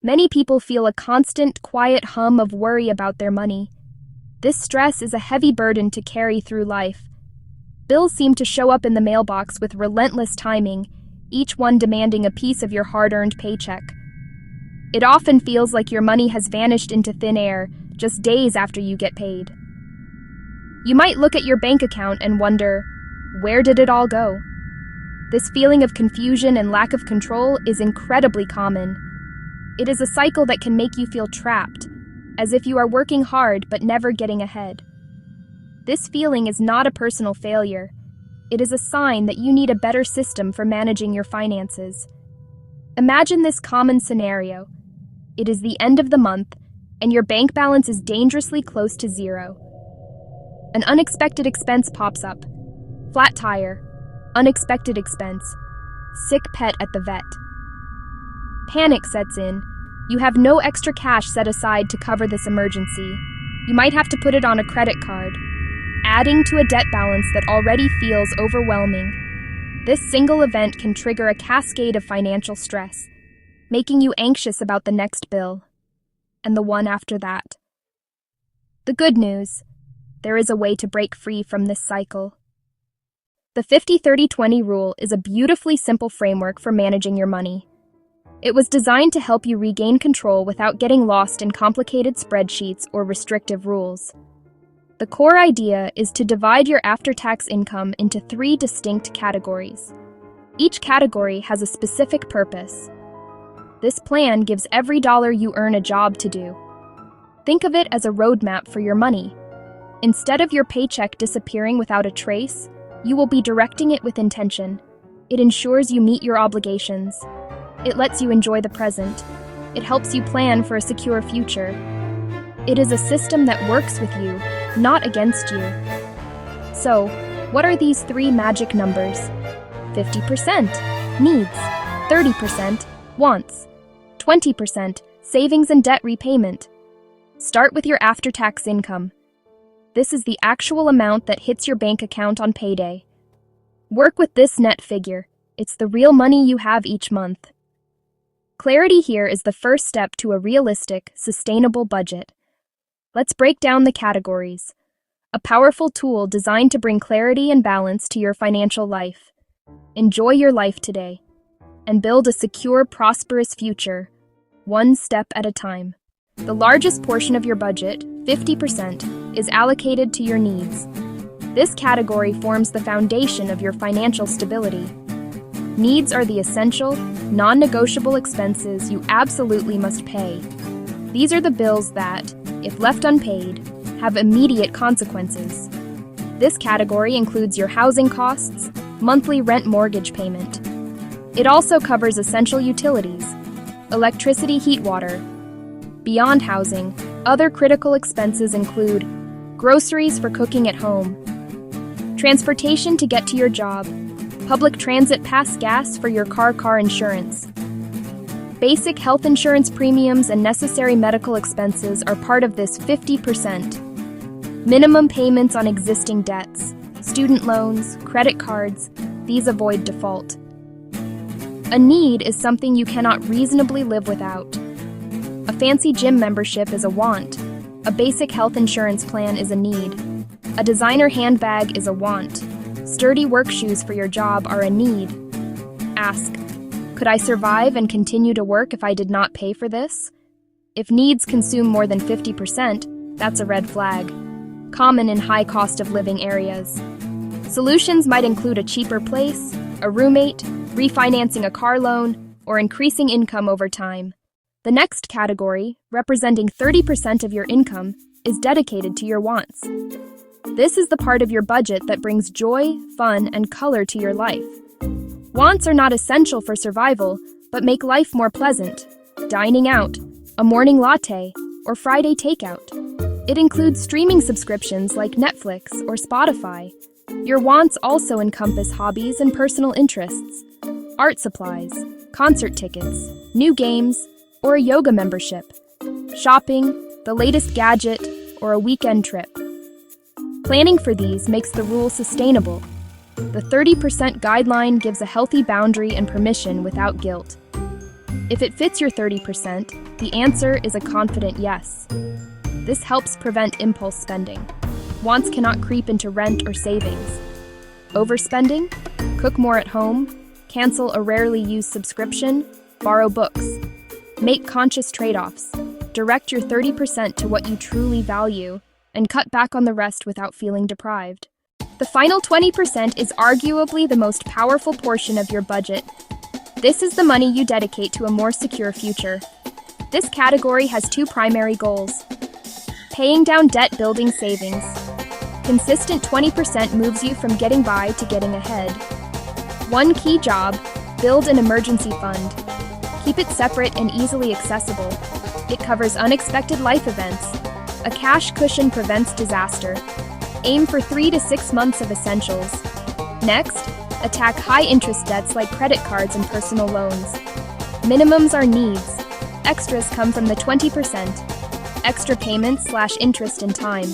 Many people feel a constant, quiet hum of worry about their money. This stress is a heavy burden to carry through life. Bills seem to show up in the mailbox with relentless timing, each one demanding a piece of your hard-earned paycheck. It often feels like your money has vanished into thin air just days after you get paid. You might look at your bank account and wonder, where did it all go? This feeling of confusion and lack of control is incredibly common. It is a cycle that can make you feel trapped, as if you are working hard but never getting ahead. This feeling is not a personal failure. It is a sign that you need a better system for managing your finances. Imagine this common scenario. It is the end of the month, and your bank balance is dangerously close to zero. An unexpected expense pops up. Flat tire, unexpected expense, sick pet at the vet. Panic sets in. You have no extra cash set aside to cover this emergency. You might have to put it on a credit card, adding to a debt balance that already feels overwhelming. This single event can trigger a cascade of financial stress, making you anxious about the next bill, and the one after that. The good news, there is a way to break free from this cycle. The 50-30-20 rule is a beautifully simple framework for managing your money. It was designed to help you regain control without getting lost in complicated spreadsheets or restrictive rules. The core idea is to divide your after-tax income into 3 distinct categories. Each category has a specific purpose. This plan gives every dollar you earn a job to do. Think of it as a roadmap for your money. Instead of your paycheck disappearing without a trace, you will be directing it with intention. It ensures you meet your obligations. It lets you enjoy the present. It helps you plan for a secure future. It is a system that works with you, not against you. So, what are these 3 magic numbers? 50% needs, 30% wants, 20% savings and debt repayment. Start with your after-tax income. This is the actual amount that hits your bank account on payday. Work with this net figure. It's the real money you have each month. Clarity here is the first step to a realistic, sustainable budget. Let's break down the categories. A powerful tool designed to bring clarity and balance to your financial life. Enjoy your life today and build a secure, prosperous future, one step at a time. The largest portion of your budget, 50%, is allocated to your needs. This category forms the foundation of your financial stability. Needs are the essential, non-negotiable expenses you absolutely must pay. These are the bills that, if left unpaid, have immediate consequences. This category includes your housing costs, monthly rent mortgage payment. It also covers essential utilities, electricity, heat, water. Beyond housing, other critical expenses include groceries for cooking at home, transportation to get to your job, public transit pass, gas for your car insurance. Basic health insurance premiums and necessary medical expenses are part of this 50%. Minimum payments on existing debts, student loans, credit cards, these avoid default. A need is something you cannot reasonably live without. A fancy gym membership is a want. A basic health insurance plan is a need. A designer handbag is a want. Sturdy work shoes for your job are a need. Ask, could I survive and continue to work if I did not pay for this? If needs consume more than 50%, that's a red flag. Common in high cost of living areas. Solutions might include a cheaper place, a roommate, refinancing a car loan, or increasing income over time. The next category, representing 30% of your income, is dedicated to your wants. This is the part of your budget that brings joy, fun, and color to your life. Wants are not essential for survival, but make life more pleasant. Dining out, a morning latte, or Friday takeout. It includes streaming subscriptions like Netflix or Spotify. Your wants also encompass hobbies and personal interests, art supplies, concert tickets, new games, or a yoga membership, shopping, the latest gadget, or a weekend trip. Planning for these makes the rule sustainable. The 30% guideline gives a healthy boundary and permission without guilt. If it fits your 30%, the answer is a confident yes. This helps prevent impulse spending. Wants cannot creep into rent or savings. Overspending? Cook more at home, cancel a rarely used subscription, borrow books. Make conscious trade-offs. Direct your 30% to what you truly value, and cut back on the rest without feeling deprived. The final 20% is arguably the most powerful portion of your budget. This is the money you dedicate to a more secure future. This category has two primary goals: paying down debt, building savings. Consistent 20% moves you from getting by to getting ahead. One key job: build an emergency fund. Keep it separate and easily accessible. It covers unexpected life events. A cash cushion prevents disaster. Aim for 3 to 6 months of essentials. Next, attack high-interest debts like credit cards and personal loans. Minimums are needs. Extras come from the 20%. Extra payments/interest in time.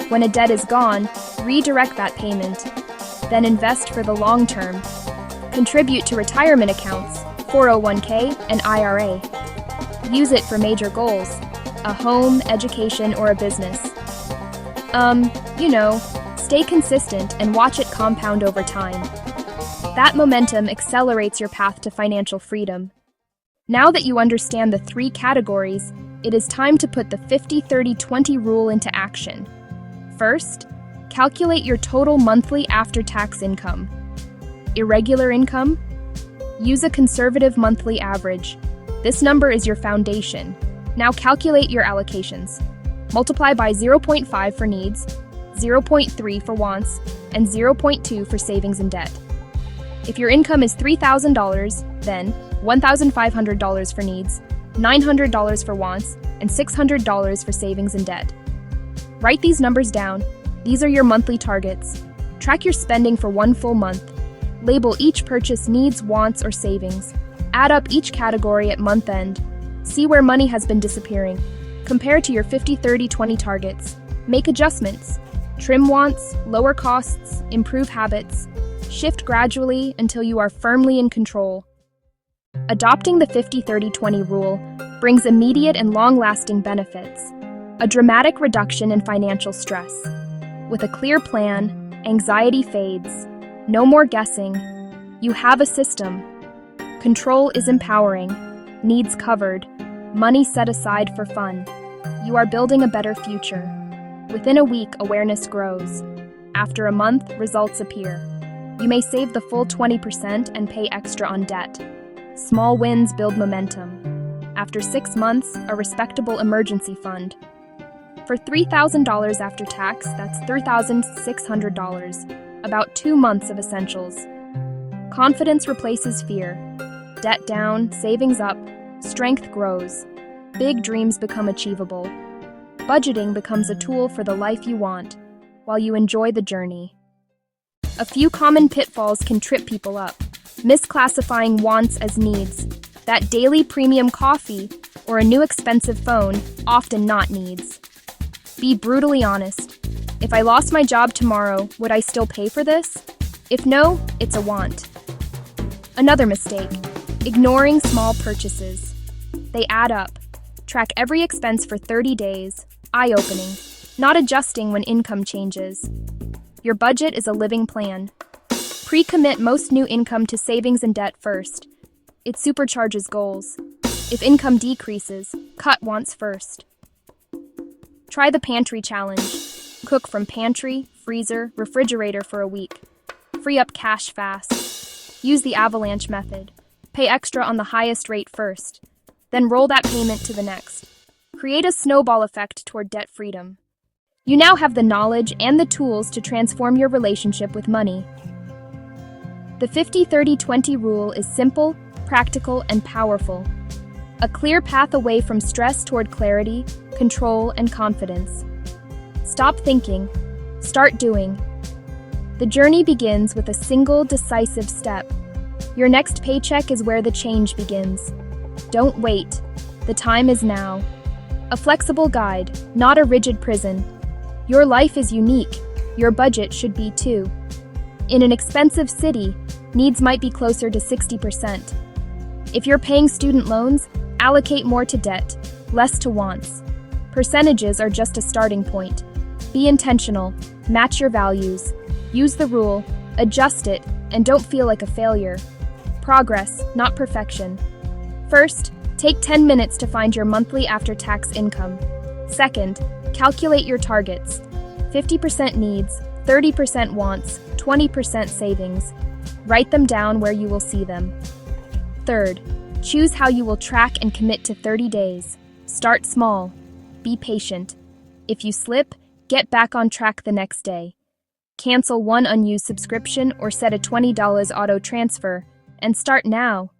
When a debt is gone, redirect that payment. Then invest for the long term. Contribute to retirement accounts, 401k, and IRA. Use it for major goals: a home, education, or a business. Stay consistent and watch it compound over time. That momentum accelerates your path to financial freedom. Now that you understand the three categories, it is time to put the 50-30-20 rule into action. First, calculate your total monthly after-tax income. Irregular income? Use a conservative monthly average. This number is your foundation. Now calculate your allocations. Multiply by 0.5 for needs, 0.3 for wants, and 0.2 for savings and debt. If your income is $3,000, then $1,500 for needs, $900 for wants, and $600 for savings and debt. Write these numbers down. These are your monthly targets. Track your spending for one full month. Label each purchase needs, wants, or savings. Add up each category at month end. See where money has been disappearing. Compare to your 50-30-20 targets. Make adjustments. Trim wants, lower costs, improve habits. Shift gradually until you are firmly in control. Adopting the 50-30-20 rule brings immediate and long-lasting benefits. A dramatic reduction in financial stress. With a clear plan, anxiety fades. No more guessing. You have a system. Control is empowering. Needs covered. Money set aside for fun. You are building a better future. Within a week, awareness grows. After a month, results appear. You may save the full 20% and pay extra on debt. Small wins build momentum. After 6 months, a respectable emergency fund. For $3,000 after tax, that's $3,600. About 2 months of essentials. Confidence replaces fear. Debt down, savings up, strength grows. Big dreams become achievable. Budgeting becomes a tool for the life you want, while you enjoy the journey. A few common pitfalls can trip people up. Misclassifying wants as needs. That daily premium coffee or a new expensive phone, often not needs. Be brutally honest. If I lost my job tomorrow, would I still pay for this? If no, it's a want. Another mistake: ignoring small purchases. They add up. Track every expense for 30 days. Eye-opening. Not adjusting when income changes. Your budget is a living plan. Pre-commit most new income to savings and debt first. It supercharges goals. If income decreases, cut wants first. Try the pantry challenge. Cook from pantry, freezer, refrigerator for a week. Free up cash fast. Use the avalanche method. Pay extra on the highest rate first. Then roll that payment to the next. Create a snowball effect toward debt freedom. You now have the knowledge and the tools to transform your relationship with money. The 50-30-20 rule is simple, practical, and powerful. A clear path away from stress toward clarity, control, and confidence. Stop thinking. Start doing. The journey begins with a single, decisive step. Your next paycheck is where the change begins. Don't wait. The time is now. A flexible guide, not a rigid prison. Your life is unique. Your budget should be too. In an expensive city, needs might be closer to 60%. If you're paying student loans, allocate more to debt, less to wants. Percentages are just a starting point. Be intentional, match your values, use the rule, adjust it, and don't feel like a failure. Progress, not perfection. First, take 10 minutes to find your monthly after-tax income. Second, calculate your targets. 50% needs, 30% wants, 20% savings. Write them down where you will see them. Third, choose how you will track and commit to 30 days. Start small. Be patient. If you slip, get back on track the next day. Cancel one unused subscription or set a $20 auto transfer, and start now.